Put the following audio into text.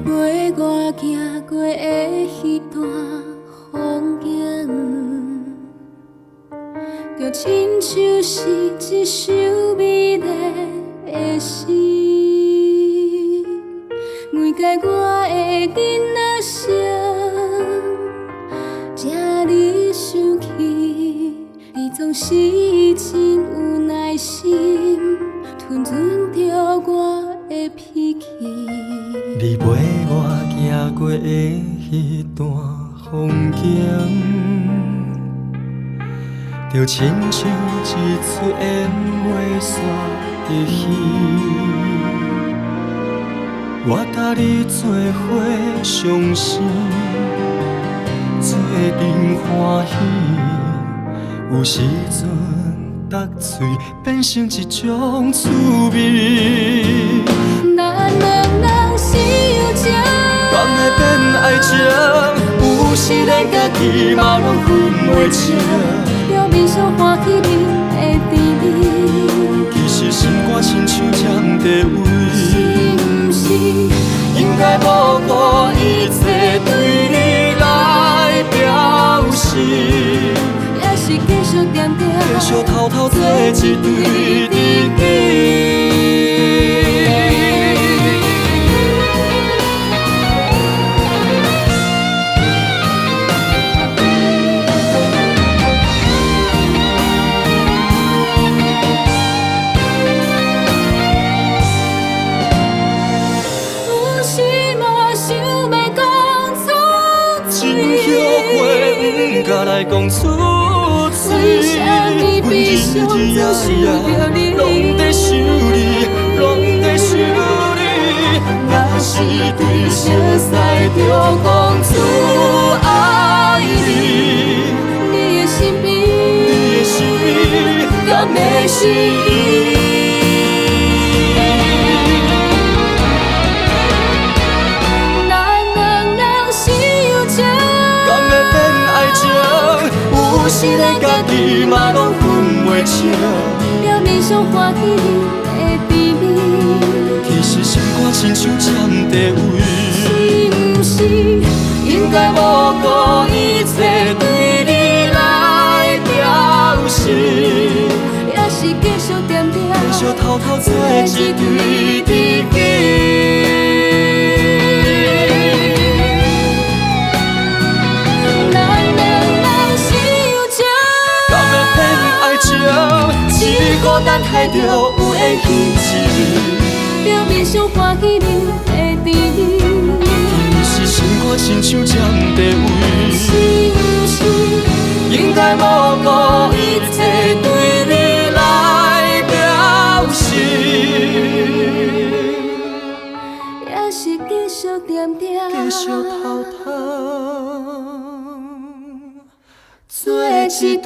陪我行过的彼段风景，就亲像是一首美丽的诗。每届我的囡仔声，这你想起，你总是真有耐心，吞存着我的脾气。你陪我行过的彼段风景，就亲像一出烟袂煞的戏。我甲你做伙伤心，做阵欢喜。有时阵，搭嘴变成一种滋味。咱两人是友情，敢会变爱情？有时连家己嘛拢分袂清。表面上欢喜你的甜蜜，其实心肝亲像占地位。是不是应该无顾一切对你来表示，也是继续惦惦，继续偷偷做一对知己。来讲出嘴，为什么悲伤总想着你？拢在想你，拢在想你。若是对熟悉就讲出爱你，你的身边，你的身边，敢会是伊？有时连家己嘛拢分袂清，表面上欢喜你的甜蜜，其实心肝亲像占地位。是不是应该无顾一切对你来表示，也是继续惦惦，继续偷偷做一对知己。孤单害着有缘彼此，表面上欢喜你的甜蜜，其实心肝亲像占地位。是不是应该无顾一切对你来表示，也是继续惦惦，继续偷偷做一对。